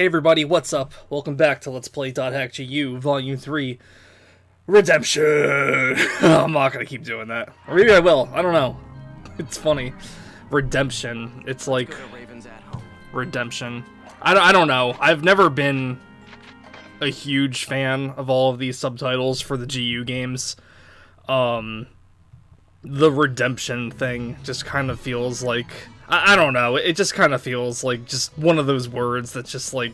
Hey everybody, what's up? Welcome back to Let's Play .hack.gu Volume 3 Redemption! I'm not gonna keep doing that. Or maybe I will, I don't know. It's funny. Redemption. It's like... Redemption. I don't know. I've never been a huge fan of all of these subtitles for the GU games. The redemption thing just kind of feels like... I don't know, it just kind of feels like just one of those words that's just, like,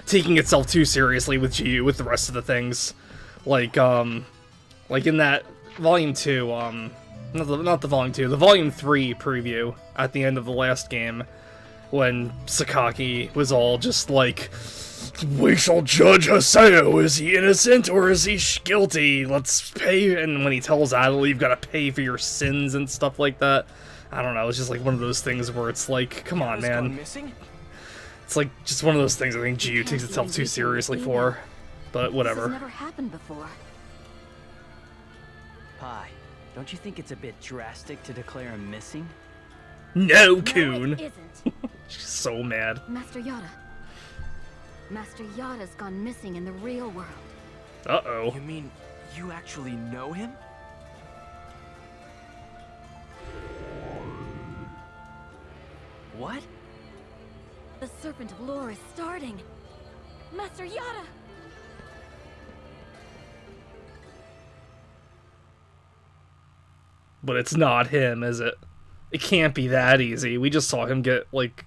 taking itself too seriously with GU, with the rest of the things. Like in that Volume 2, not the Volume 2, the Volume 3 preview at the end of the last game, when Sakaki was all just like, "We shall judge Haseo, is he innocent or is he guilty? Let's pay," and when he tells Adel, "You've got to pay for your sins," and stuff like that. I don't know, it's just like one of those things where it's like, come on, man. It's like just one of those things I think GU takes itself too seriously for. But whatever. This has never happened before. Pi, don't you think it's a bit drastic to declare him missing? No, Coon! No, it isn't. She's so mad. Master Yada. Master Yada's gone missing in the real world. Uh-oh. You mean you actually know him? What? The Serpent of Lore is starting. Master Yada! But it's not him, is it? It can't be that easy. We just saw him get, like,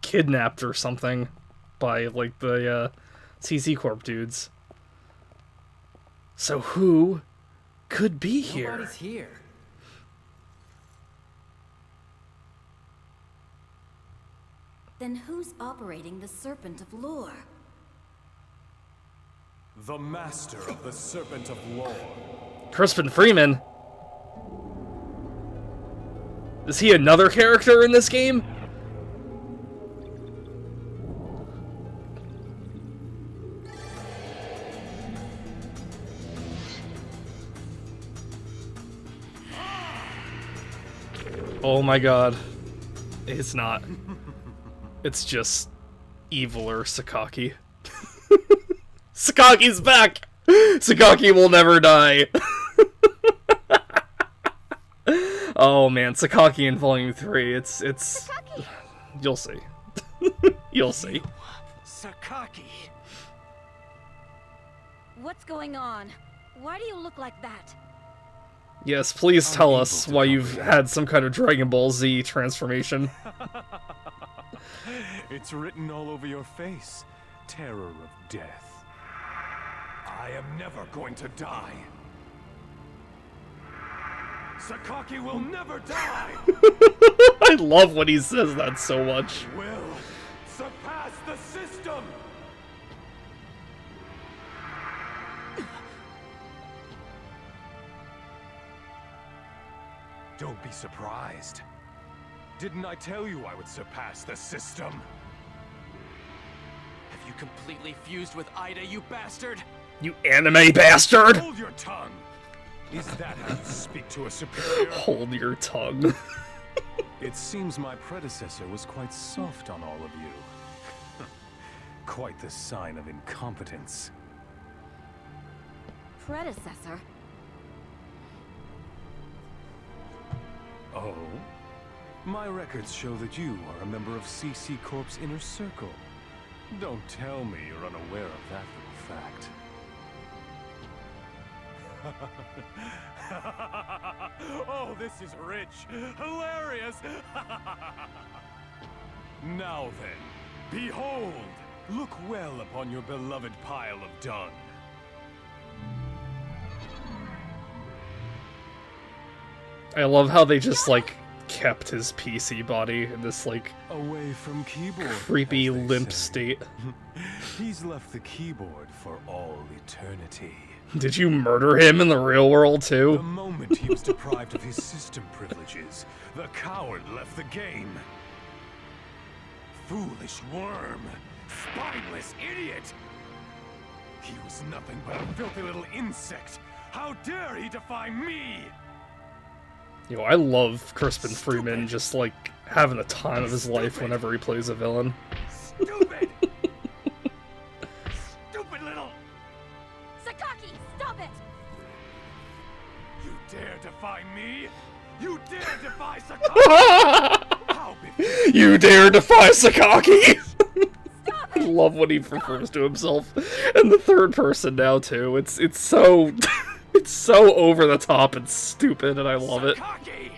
kidnapped or something by, like, the, CC Corp dudes. So who could be here? Nobody's here. Then who's operating the Serpent of Lore? The Master of the Serpent of Lore. Crispin Freeman? Is he another character in this game? Oh my god. It's not. It's just eviler Sakaki. Sakaki's back! Sakaki will never die. Oh man, Sakaki in Volume 3, it's... Sakaki! You'll see. You'll see. Sakaki! What's going on? Why do you look like that? Yes, please tell us why you've had some kind of Dragon Ball Z transformation. It's written all over your face. Terror of death. I am never going to die. Sakaki will never die! I love when he says that so much. Will surpass the system! Don't be surprised. Didn't I tell you I would surpass the system? Have you completely fused with Ida, you bastard? You anime bastard! Hold your tongue! Is that how you speak to a superior? Hold your tongue. It seems my predecessor was quite soft on all of you. Quite the sign of incompetence. Predecessor? Oh? My records show that you are a member of CC Corp's inner circle. Don't tell me you're unaware of that little fact. Oh, this is rich! Hilarious! Now then, behold! Look well upon your beloved pile of dung. I love how they just, like, kept his PC body in this, like, Away from keyboard, creepy as they limp say. state. He's left the keyboard for all eternity. Did you murder him in the real world, The too? moment he was deprived of his system privileges, the coward left the game. Foolish worm! Spineless idiot! He was nothing but a filthy little insect! How dare he defy me! Yo, I love Crispin Freeman just, like, having the time of his life whenever he plays a villain. Stupid! dare defy me? You dare defy Sakaki? How befitting. You dare defy Sakaki? I love when he refers to himself in the third person now too. It's so it's so over the top and stupid, and I love it. Sakaki!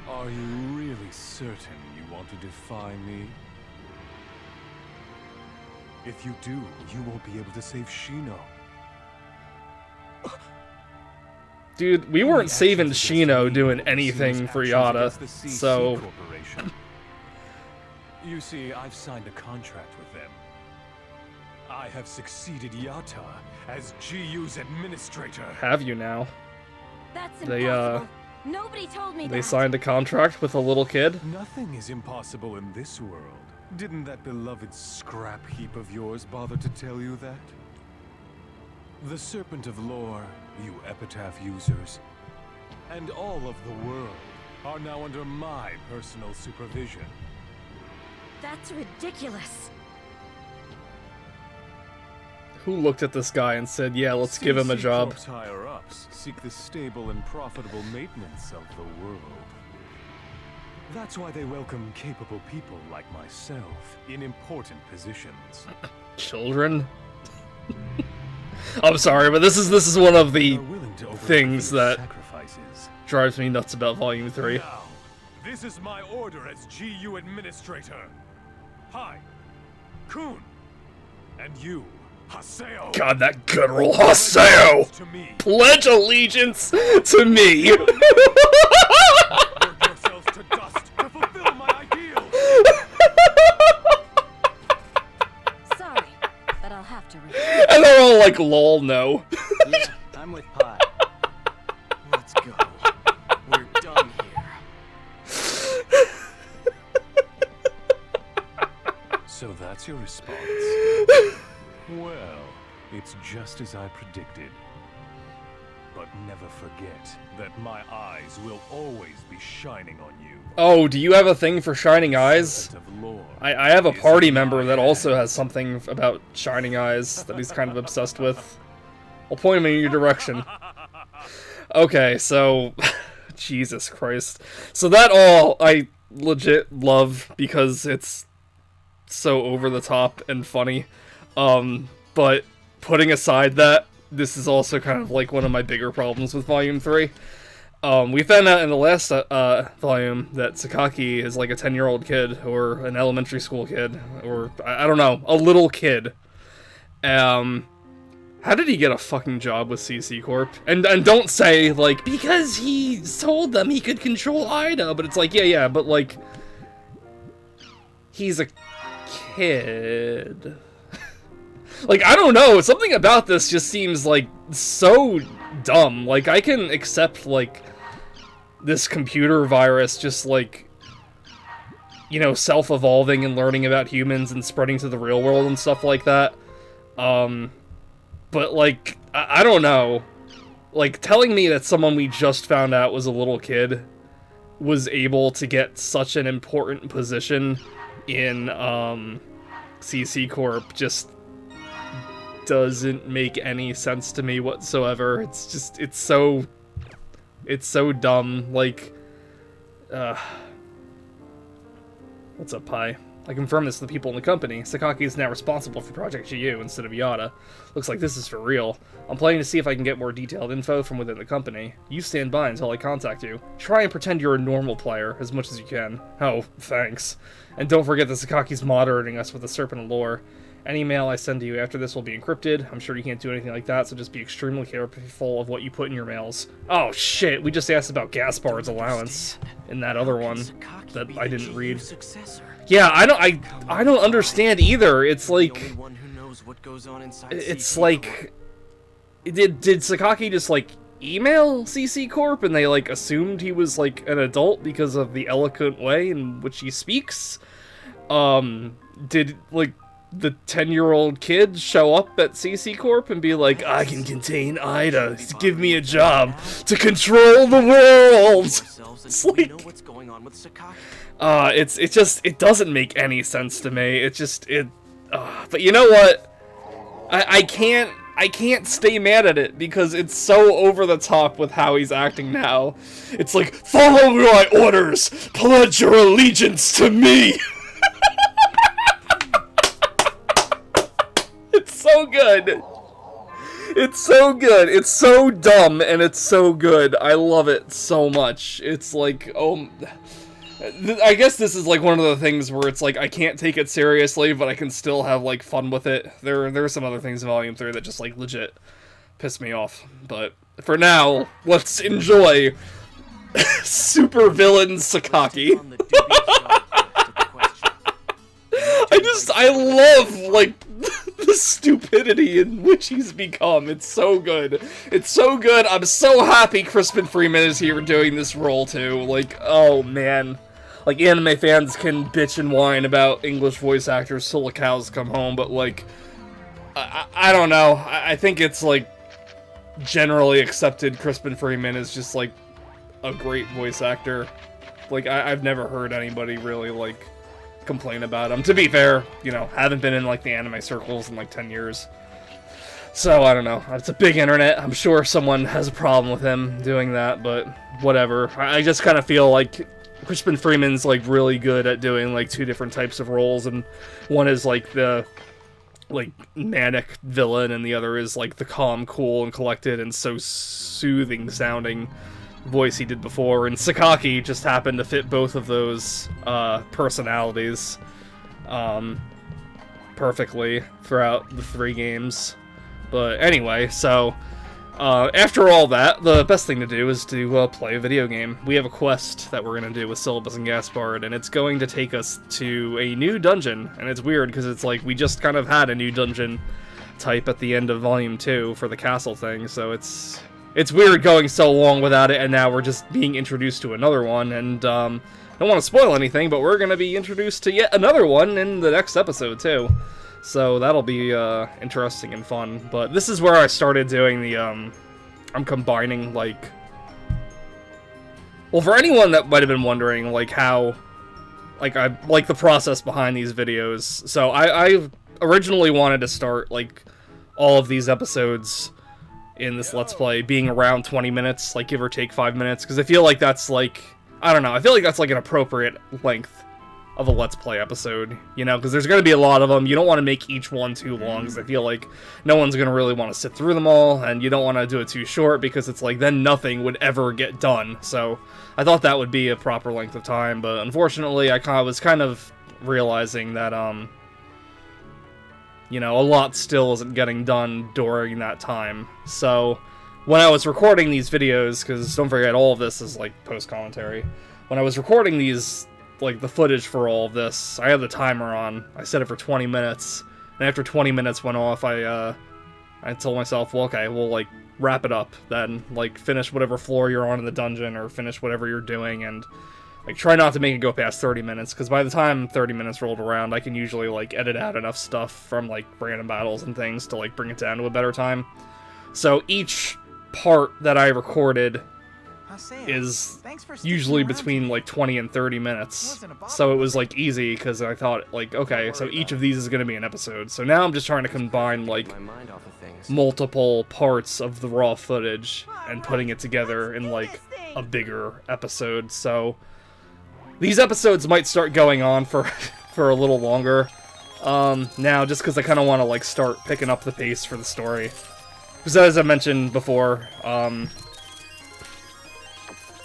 Are you really certain you want to defy me? If you do, you won't be able to save Shino. Dude, we weren't saving Shino doing anything for Yada, so... You see, I've signed a contract with them. I have succeeded Yata as GU's administrator. Have you now? That's They, impossible. Nobody told me They that. signed a contract with a little kid? Nothing is impossible in this world. Didn't that beloved scrap heap of yours bother to tell you that? The Serpent of Lore, you Epitaph users, and all of the world are now under my personal supervision. That's ridiculous. Who looked at this guy and said, yeah, let's give him a job? CC Corp's higher-ups seek the stable and profitable maintenance of the world. That's why they welcome capable people like myself in important positions. Children? I'm sorry, but this is one of the They're willing to things overlook that sacrifices. drives me nuts about Volume 3. Now, this is my order as GU Administrator. Hi, Kun. And you, Haseo. God, that guttural Haseo! To me. Pledge allegiance to me! Work yourselves to dust to fulfill my ideals. Sorry, but I'll have to. And they're all like, lol, no. Yeah, I'm with Pi. Let's go. We're done here. So that's your response? Well, it's just as I predicted. But never forget that my eyes will always be shining on you. Oh, do you have a thing for shining eyes? Serpent of Lore I have a is party in member my that also hands. has something about shining eyes that he's kind of obsessed with. I'll point him in your direction. Okay, so... Jesus Christ. So that all I legit love because it's so over the top and funny. But putting aside that, this is also kind of like one of my bigger problems with Volume 3. We found out in the last volume that Sakaki is like a 10-year-old kid, or an elementary school kid, or, I don't know, a little kid. How did he get a fucking job with CC Corp? And don't say, like, because he told them he could control Ida, but it's like, yeah, but, like, he's a kid. Like, I don't know, something about this just seems, like, so dumb. Like, I can accept, like, this computer virus just, like, you know, self-evolving and learning about humans and spreading to the real world and stuff like that. But, like, I don't know. Like, telling me that someone we just found out was a little kid was able to get such an important position in, CC Corp just doesn't make any sense to me whatsoever. It's just, it's so dumb. Like, what's up, Pi? I confirmed this to the people in the company. Sakaki is now responsible for Project GU instead of Yada. Looks like this is for real. I'm planning to see if I can get more detailed info from within the company. You stand by until I contact you. Try and pretend you're a normal player as much as you can. Oh, thanks. And don't forget that Sakaki's monitoring us with the Serpent of Lore. Any mail I send to you after this will be encrypted. I'm sure you can't do anything like that, so just be extremely careful of what you put in your mails. Oh shit, we just asked about Gaspard's allowance in that other one that I didn't read. Yeah, I don't understand either. It's like, it's like, did Sakaki just like email CC Corp and they like assumed he was like an adult because of the eloquent way in which he speaks? Did like the 10-year-old kid show up at CC Corp and be like, I can contain Ida, give me a job to control the world? It's like, it just doesn't make any sense to me. It just, but you know what? I can't I can't stay mad at it because it's so over the top with how he's acting now. It's like, follow my orders, pledge your allegiance to me. It's so good. It's so good. It's so dumb and it's so good. I love it so much. It's like, oh, I guess this is like one of the things where it's like I can't take it seriously, but I can still have like fun with it. There are some other things in Volume 3 that just like legit piss me off. But for now, let's enjoy super villain Sakaki. I love like the stupidity in which he's become. It's so good. It's so good. I'm so happy Crispin Freeman is here doing this role too. Like, oh man. Like, anime fans can bitch and whine about English voice actors till the cows come home, but, like, I don't know. I think it's, like, generally accepted Crispin Freeman is just, like, a great voice actor. Like, I've never heard anybody really, like, complain about him. To be fair, you know, haven't been in, like, the anime circles in, like, 10 years. So, I don't know. It's a big internet. I'm sure someone has a problem with him doing that, but whatever. I just kind of feel like Crispin Freeman's, like, really good at doing, like, two different types of roles, and one is, like, the, like, manic villain, and the other is, like, the calm, cool, and collected, and so soothing-sounding voice he did before, and Sakaki just happened to fit both of those, personalities, perfectly throughout the 3 games. But anyway, so after all that, the best thing to do is to play a video game. We have a quest that we're going to do with Syllabus and Gaspard, and it's going to take us to a new dungeon. And it's weird, because it's like we just kind of had a new dungeon type at the end of Volume 2 for the castle thing, so it's weird going so long without it, and now we're just being introduced to another one, and I don't want to spoil anything, but we're going to be introduced to yet another one in the next episode, too. So that'll be interesting and fun. But this is where I started doing the, I'm combining, like... Well, for anyone that might have been wondering, like, how... Like, the process behind these videos. So I originally wanted to start, like, all of these episodes in this Let's Play being around 20 minutes, like, give or take 5 minutes. Because I feel like that's, like... I don't know, I feel like that's, like, an appropriate length of a Let's Play episode, you know, because there's going to be a lot of them. You don't want to make each one too long, because I feel like no one's going to really want to sit through them all, and you don't want to do it too short, because it's like, then nothing would ever get done. So I thought that would be a proper length of time, but unfortunately, I was kind of realizing that, you know, a lot still isn't getting done during that time. So when I was recording these videos, because don't forget, all of this is, like, post-commentary, when I was recording these, like, the footage for all of this, I had the timer on. I set it for 20 minutes, and after 20 minutes went off, I told myself, well, okay, we'll, like, wrap it up, then, like, finish whatever floor you're on in the dungeon, or finish whatever you're doing, and, like, try not to make it go past 30 minutes, because by the time 30 minutes rolled around, I can usually, like, edit out enough stuff from, like, random battles and things to, like, bring it down to a better time. So each part that I recorded is usually between, like, 20 and 30 minutes. So it was, like, easy, because I thought, like, okay, so each of these is going to be an episode. So now I'm just trying to combine, like, multiple parts of the raw footage and putting it together in, like, a bigger episode. So these episodes might start going on for for a little longer now, just because I kind of want to, like, start picking up the pace for the story. Because as I mentioned before,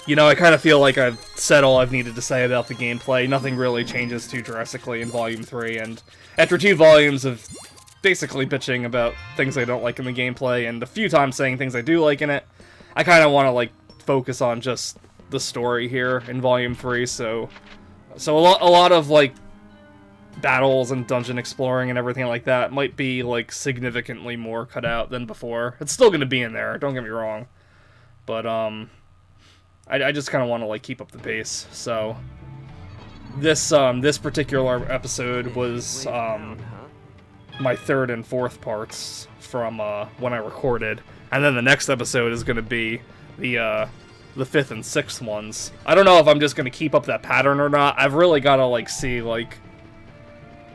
you know, I kind of feel like I've said all I've needed to say about the gameplay. Nothing really changes too drastically in Volume 3, and after 2 volumes of basically bitching about things I don't like in the gameplay, and a few times saying things I do like in it, I kind of want to, like, focus on just the story here in Volume 3, so a lot of, like, battles and dungeon exploring and everything like that might be, like, significantly more cut out than before. It's still going to be in there, don't get me wrong, but, I just kind of want to, like, keep up the pace. So this particular episode was my 3rd and 4th parts from when I recorded, and then the next episode is going to be the 5th and 6th ones. I don't know if I'm just going to keep up that pattern or not. I've really got to, like, see, like,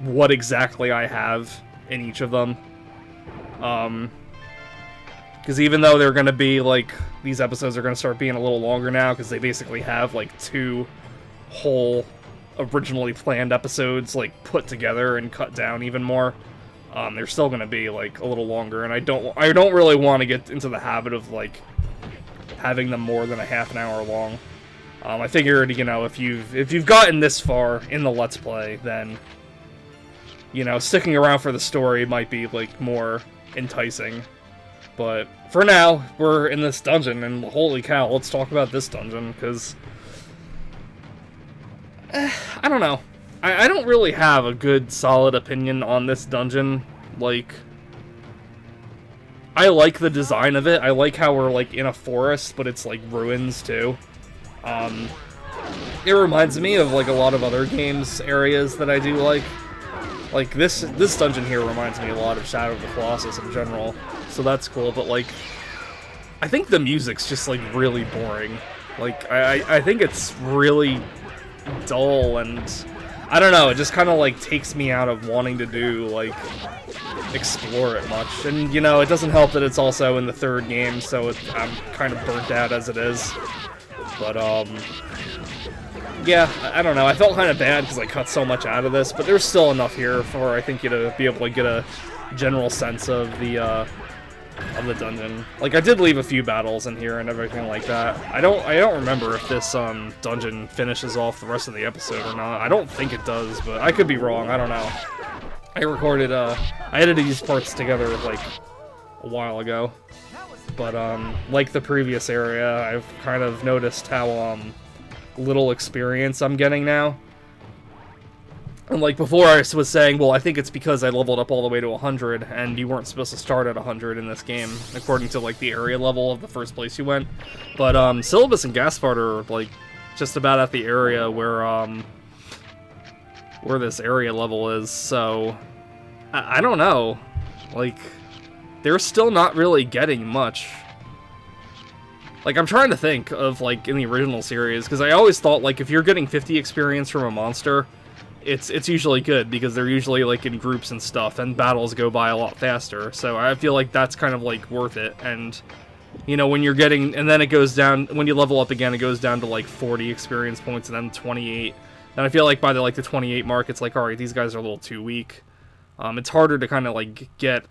what exactly I have in each of them. Because even though they're going to be, like, these episodes are going to start being a little longer now, because they basically have, like, 2 whole originally planned episodes, like, put together and cut down even more. They're still going to be, like, a little longer, and I don't really want to get into the habit of, like, having them more than a half an hour long. I figured, you know, if you've gotten this far in the Let's Play, then, you know, sticking around for the story might be, like, more enticing. But for now, we're in this dungeon, and holy cow, let's talk about this dungeon, because I don't know. I don't really have a good, solid opinion on this dungeon. Like, I like the design of it. I like how we're, like, in a forest, but it's, like, ruins, too. It reminds me of, like, a lot of other games areas that I do like. Like, this dungeon here reminds me a lot of Shadow of the Colossus in general, so that's cool, but, like, I think the music's just, like, really boring. Like, I think it's really dull, and I don't know, it just kind of, like, takes me out of wanting to do, like, explore it much. And, you know, it doesn't help that it's also in the 3rd game, so I'm kind of burnt out as it is. But, yeah, I don't know, I felt kind of bad because I cut so much out of this, but there's still enough here for, I think, you to be able to get a general sense of the dungeon. Like, I did leave a few battles in here and everything like that. I don't remember if this, dungeon finishes off the rest of the episode or not. I don't think it does, but I could be wrong, I don't know. I recorded, I edited these parts together, like, a while ago. But, like the previous area, I've kind of noticed how, little experience I'm getting now. And, like, before I was saying, well, I think it's because I leveled up all the way to 100, and you weren't supposed to start at 100 in this game, according to, like, the area level of the first place you went. But, Syllabus and Gaspard are, like, just about at the area where this area level is, so I don't know. Like, they're still not really getting much. Like, I'm trying to think of, like, in the original series, because I always thought, like, if you're getting 50 experience from a monster, it's usually good, because they're usually, like, in groups and stuff, and battles go by a lot faster, so I feel like that's kind of, like, worth it. And, you know, when you're getting, and then it goes down, when you level up again, it goes down to, like, 40 experience points, and then 28, and I feel like by the, like, the 28 mark, it's like, alright, these guys are a little too weak. It's harder to kind of, like, get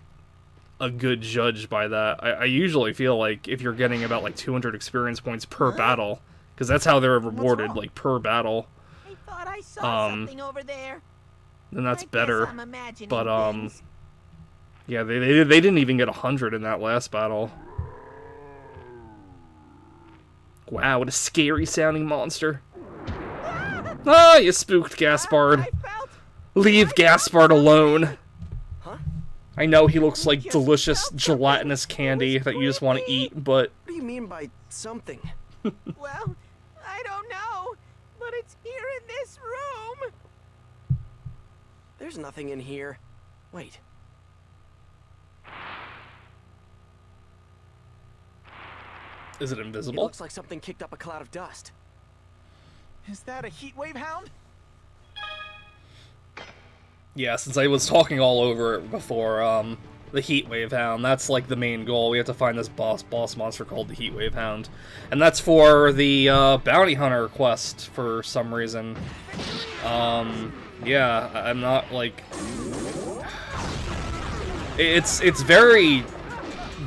a good judge by that. I usually feel like if you're getting about, like, 200 experience points per battle, because that's how they're rewarded, like, per battle, I thought I saw something over there. then that's I guess better. I'm imagining But, things. yeah, they didn't even get 100 in that last battle. Wow, what a scary sounding monster. Ah, you spooked Gaspard. I felt Leave Gaspard alone. Huh? I know he looks like delicious gelatinous candy that you just want to eat, but What do you mean by something? well, I don't know, but it's here in this room. There's nothing in here. Wait. is it It invisible? looks like something kicked up a cloud of dust. Is that a heat wave hound? Yeah, since I was talking all over it before, the Heatwave Hound, that's like the main goal. We have to find this boss monster called the Heatwave Hound. And that's for the Bounty Hunter quest for some reason. Yeah, I'm not like... It's very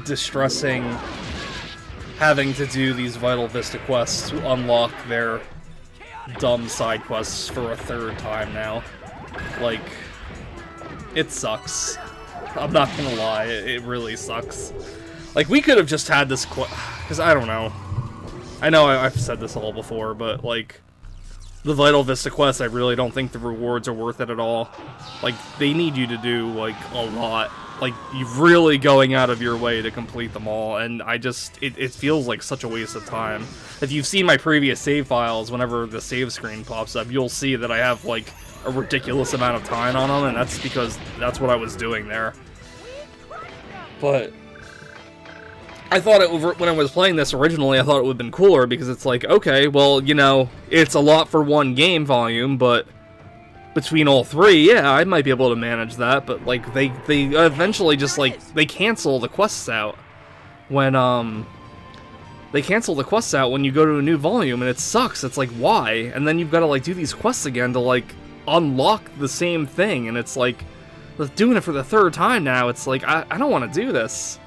distressing having to do these Vital Vista quests to unlock their dumb side quests for a 3rd time now. Like, it sucks. I'm not gonna lie, it really sucks. Like, we could have just had this because I don't know. I know I've said this all before, but, like, the Vital Vista quests, I really don't think the rewards are worth it at all. Like, they need you to do, like, a lot. Like, you're really going out of your way to complete them all, and I just, it feels like such a waste of time. If you've seen my previous save files, whenever the save screen pops up, you'll see that I have, like, a ridiculous amount of time on them, and that's because that's what I was doing there. But I thought when I was playing this originally, I thought it would have been cooler, because it's like, okay, well, you know, it's a lot for one game volume, but between all 3, yeah, I might be able to manage that, but, like, they eventually just, like, they cancel the quests out. when they cancel the quests out when you go to a new volume, and it sucks. It's like, why? And then you've got to like do these quests again to like unlock the same thing, and it's like doing it for the third time now. It's like I don't want to do this.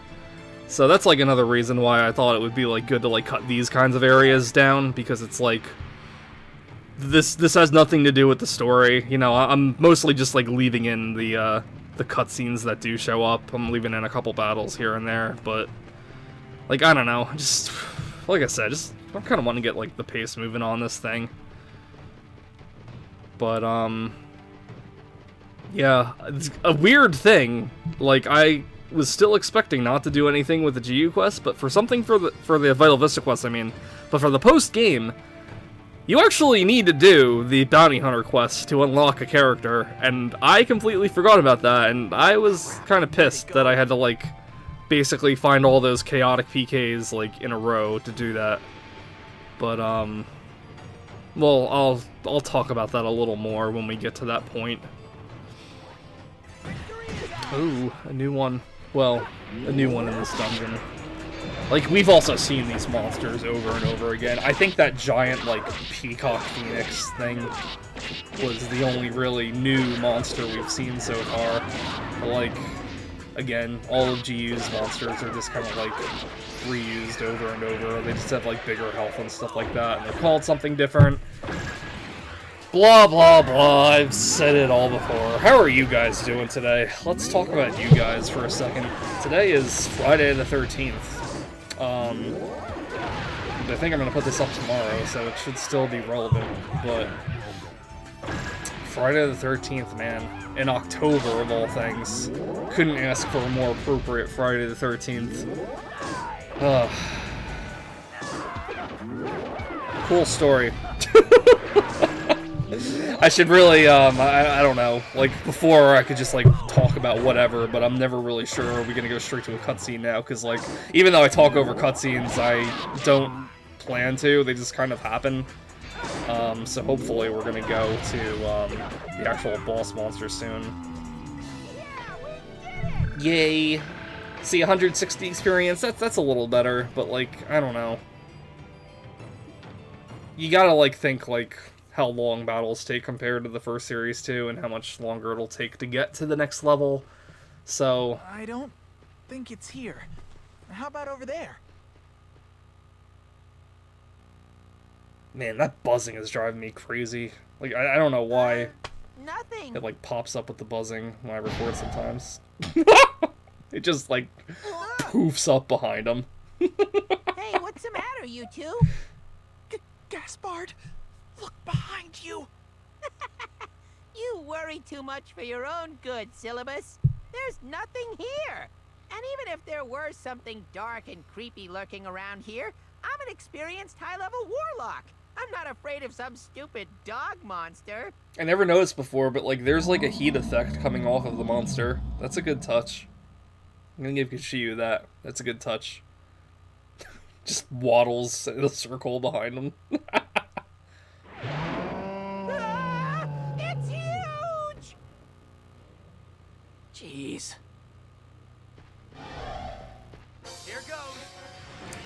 So that's like another reason why I thought it would be like good to like cut these kinds of areas down, because it's like this has nothing to do with the story. You know, I'm mostly just like leaving in the cutscenes that do show up. I'm leaving in a couple battles here and there, but like, I don't know, just like I said, I kind of want to get like the pace moving on this thing. But yeah, it's a weird thing. Like, I was still expecting not to do anything with the GU quest, but for the Vital Vista quest, I mean, but for the post game, you actually need to do the Bounty Hunter quest to unlock a character, and I completely forgot about that, and I was kind of pissed that I had to, like, basically find all those chaotic PKs, like, in a row to do that. But, well, I'll talk about that a little more when we get to that point. Ooh, a new one. Well, a new one in this dungeon. Like, we've also seen these monsters over and over again. I think that giant, like, peacock phoenix thing was the only really new monster we've seen so far. But, like, again, all of GU's monsters are just kind of, like, reused over and over. They just have, like, bigger health and stuff like that, and they're called something different. Blah, blah, blah. I've said it all before. How are you guys doing today? Let's talk about you guys for a second. Today is Friday the 13th. I think I'm gonna put this up tomorrow, so it should still be relevant, but Friday the 13th, man, in October of all things. Couldn't ask for a more appropriate Friday the 13th. Cool story. I should really, I don't know, like, before I could just, like, talk about whatever, but I'm never really sure. Are we gonna go straight to a cutscene now? Because, like, even though I talk over cutscenes, I don't plan to. They just kind of happen. So hopefully we're gonna go to, the actual boss monster soon. Yay! See, 160 experience, that's a little better, but, like, I don't know. You gotta, like, think, like, how long battles take compared to the first series too, and how much longer it'll take to get to the next level. So I don't think it's here. How about over there? man, that buzzing is driving me crazy. Like, I don't know why Nothing. it like pops up with the buzzing when I record sometimes. It just like poofs up behind him. Hey, what's the matter, you two? Gaspard, look behind you. You worry too much for your own good, Syllabus. There's nothing here. And even if there were something dark and creepy lurking around here, I'm an experienced high-level warlock. I'm not afraid of some stupid dog monster. I never noticed before, but like there's like a heat effect coming off of the monster. That's a good touch. I'm gonna give Kishiyu that. That's a good touch. Just waddles in a circle behind him. Ah, it's huge! Jeez. Here goes.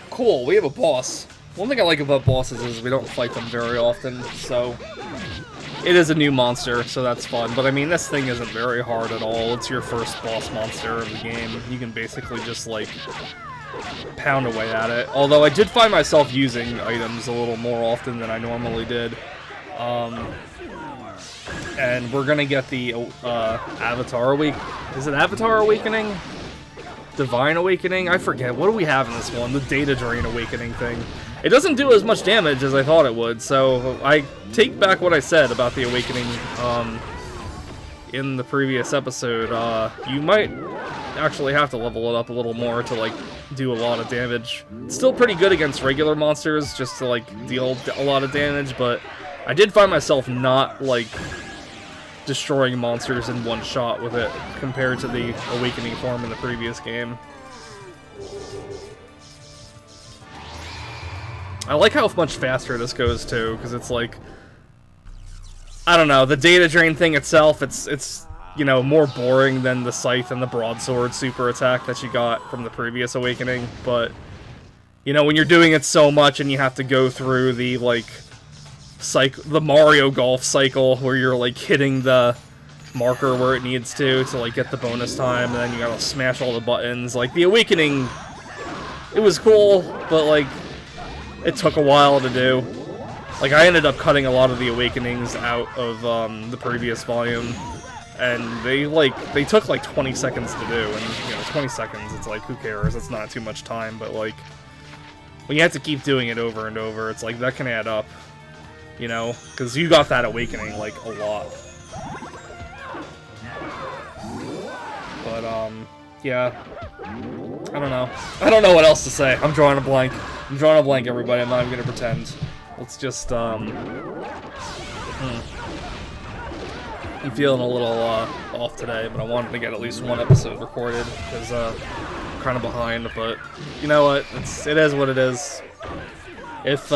Cool, we have a boss. One thing I like about bosses is we don't fight them very often, so it is a new monster, so that's fun. But I mean, this thing isn't very hard at all. It's your first boss monster of the game. You can basically just like pound away at it. Although I did find myself using items a little more often than I normally did. And we're gonna get the Avatar Is it Avatar Awakening? Divine Awakening? I forget. What do we have in this one? The Data Drain Awakening thing. It doesn't do as much damage as I thought it would, so I take back what I said about the Awakening in the previous episode. You might actually have to level it up a little more to, like, do a lot of damage. It's still pretty good against regular monsters, just to, like, deal a lot of damage, but I did find myself not, like, destroying monsters in one shot with it, compared to the Awakening form in the previous game. I like how much faster this goes, too, because it's like, I don't know, the data drain thing itself, it's you know, more boring than the Scythe and the Broadsword super attack that you got from the previous Awakening, but, you know, when you're doing it so much and you have to go through the, like, the Mario Golf cycle where you're, like, hitting the marker where it needs to, like, get the bonus time, and then you gotta smash all the buttons. Like, the Awakening, it was cool, but, like, it took a while to do. Like, I ended up cutting a lot of the Awakenings out of, the previous volume, and they took, like, 20 seconds to do, and, you know, 20 seconds, it's like, who cares? It's not too much time, but, like, when you have to keep doing it over and over, it's like, that can add up, you know? Because you got that Awakening, like, a lot. But, yeah. I don't know. I don't know what else to say. I'm drawing a blank. I'm drawing a blank, everybody. I'm not even gonna pretend. Let's just, I'm feeling a little, off today, but I wanted to get at least one episode recorded, because, I'm kind of behind, but, you know what? It is what it is. If,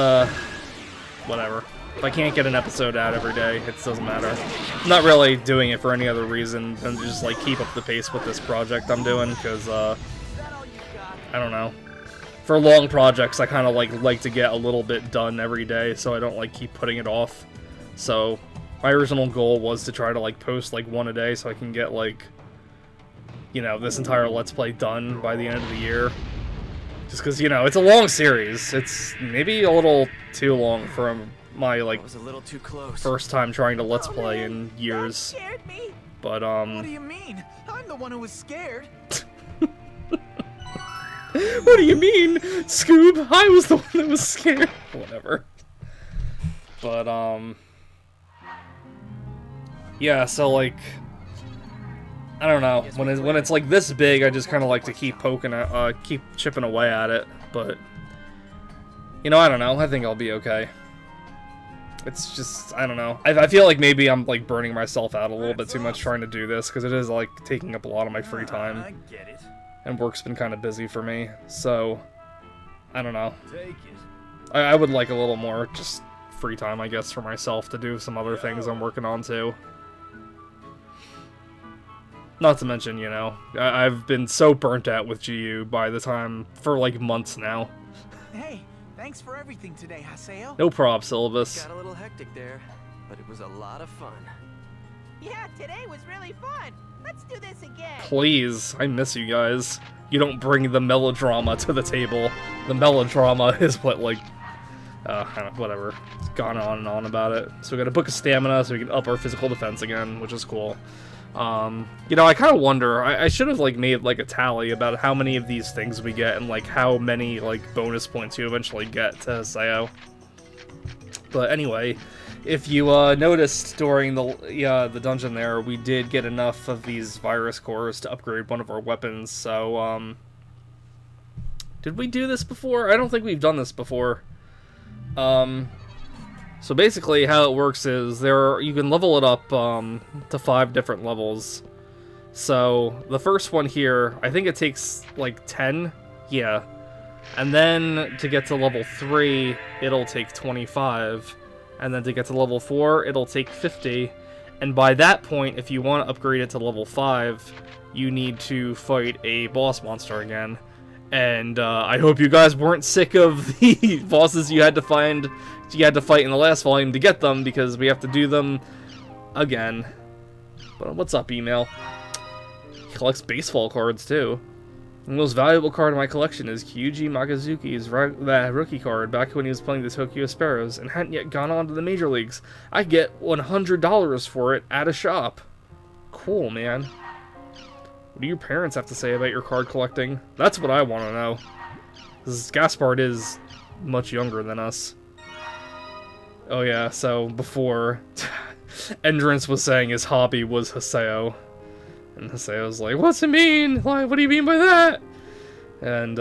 whatever. If I can't get an episode out every day, it doesn't matter. I'm not really doing it for any other reason than to just, like, keep up the pace with this project I'm doing, because, I don't know. For long projects, I kind of, like to get a little bit done every day, so I don't, like, keep putting it off. So, my original goal was to try to, like, post, like, one a day so I can get, like, you know, this entire Let's Play done by the end of the year. Just because, you know, it's a long series. It's maybe a little too long for my, like, was a little too close. First time trying to Let's Play in years. That scared me. But, What do you mean? I'm the one who was scared. What do you mean, Scoob? I was the one that was scared. Whatever. But, yeah, so, like, I don't know. When it's like this big, I just kind of like to keep poking at, keep chipping away at it. But, you know, I don't know. I think I'll be okay. It's just, I don't know. I feel like maybe I'm, like, burning myself out a little bit too much trying to do this, because it is, like, taking up a lot of my free time. I get it. And work's been kind of busy for me, so, I don't know. Take it. I would like a little more just free time, I guess, for myself to do some other things I'm working on, too. Not to mention, you know, I've been so burnt out with GU by the time, for, like, months now. Hey, thanks for everything today, Haseo. No prob, Syllabus. Got a little hectic there, but it was a lot of fun. Yeah, today was really fun. Let's do this again. Please, I miss you guys. You don't bring the melodrama to the table. The melodrama is what, like, whatever. It's gone on and on about it. So we got a book of stamina so we can up our physical defense again, which is cool. You know, I kind of wonder, I should have, like, made, like, a tally about how many of these things we get and, like, how many, like, bonus points you eventually get to Haseo. But anyway, if you, noticed during the dungeon there, we did get enough of these virus cores to upgrade one of our weapons, so, did we do this before? I don't think we've done this before. So basically how it works is you can level it up to 5 different levels. So the first one here, I think it takes like 10, yeah. And then to get to level 3, it'll take 25. And then to get to level 4, it'll take 50. And by that point, if you want to upgrade it to level 5, you need to fight a boss monster again. And I hope you guys weren't sick of the bosses you had to fight in the last volume to get them, because we have to do them again. But what's up, Email? He collects baseball cards too. The most valuable card in my collection is Kyuji Makazuki's rookie card back when he was playing the Tokyo Sparrows and hadn't yet gone on to the major leagues. I get $100 for it at a shop. Cool, man. What do your parents have to say about your card collecting? That's what I want to know. Because Gaspard is much younger than us. Oh yeah, so before, Endurance was saying his hobby was Haseo. And Haseo's like, what's it mean? Like, what do you mean by that? And,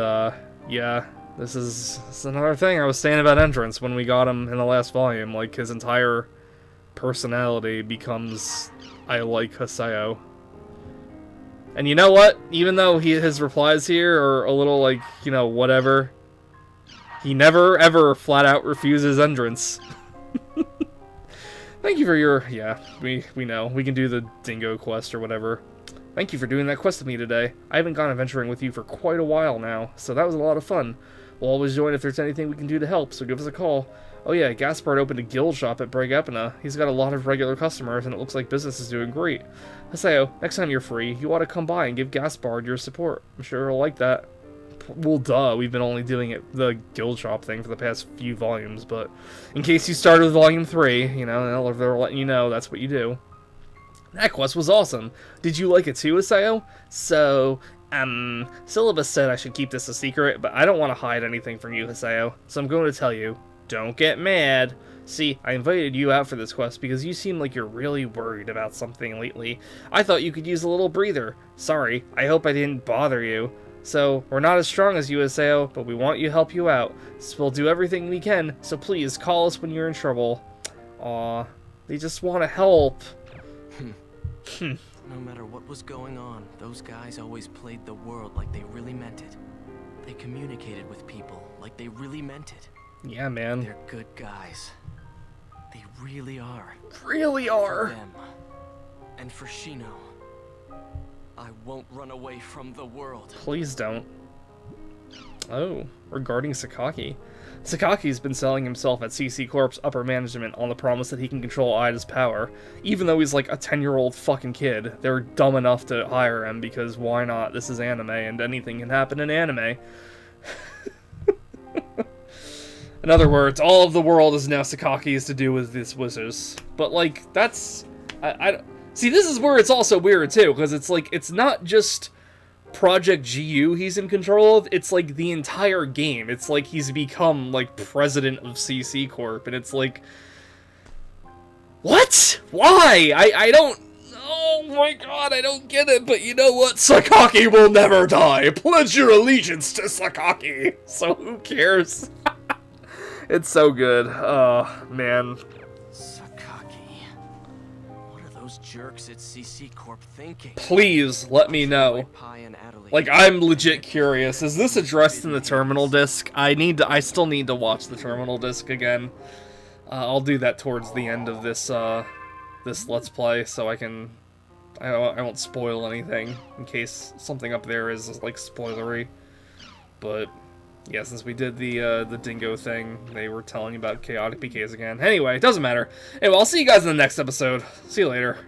yeah, this is another thing I was saying about Endurance when we got him in the last volume. Like, his entire personality becomes, I like Haseo. And you know what? Even though his replies here are a little, like, you know, whatever, he never, ever flat out refuses Endurance. Thank you for your... Yeah, we know. We can do the dingo quest or whatever. Thank you for doing that quest with me today. I haven't gone adventuring with you for quite a while now, so that was a lot of fun. We'll always join if there's anything we can do to help, so give us a call. Oh yeah, Gaspard opened a guild shop at Breg Epina. He's got a lot of regular customers, and it looks like business is doing great. Haseo, next time you're free, you ought to come by and give Gaspard your support. I'm sure he'll like that. Well, duh, we've been only doing the guild shop thing for the past few volumes, but in case you started with volume 3, you know, they're letting you know that's what you do. That quest was awesome. Did you like it too, Haseo? So, Syllabus said I should keep this a secret, but I don't want to hide anything from you, Haseo, so I'm going to tell you. Don't get mad. See, I invited you out for this quest because you seem like you're really worried about something lately. I thought you could use a little breather. Sorry, I hope I didn't bother you. So, we're not as strong as you, Haseo, but we want to help you out. So we'll do everything we can, so please call us when you're in trouble. Aw, they just want to help. No matter what was going on, those guys always played the world like they really meant it. They communicated with people like they really meant it. Yeah, man. They're good guys. They really are. Really are. For them. And for Shino. I won't run away from the world. Please don't. Oh, regarding Sakaki. Sakaki's been selling himself at CC Corp's upper management on the promise that he can control Ida's power. Even though he's like a 10-year-old fucking kid, they're dumb enough to hire him because why not? This is anime and anything can happen in anime. In other words, all of the world is now Sakaki's to do with this wizards. But like, that's... I see, this is where it's also weird too, because it's like, it's not just Project GU he's in control of, it's like the entire game. It's like he's become like president of CC Corp, and it's like, what? Why? I don't, oh my god, I don't get it, but you know what? Sakaki will never die. Pledge your allegiance to Sakaki. So who cares? It's so good. Oh, man. Sakaki. What are those jerks at CC Corp thinking? Please let me know. Like, I'm legit curious. Is this addressed in the terminal disc? I still need to watch the terminal disc again. I'll do that towards the end of this this Let's Play, so I won't spoil anything in case something up there is like spoilery. But yeah, since we did the dingo thing, they were telling about chaotic PKs again. Anyway, it doesn't matter. Anyway, I'll see you guys in the next episode. See you later.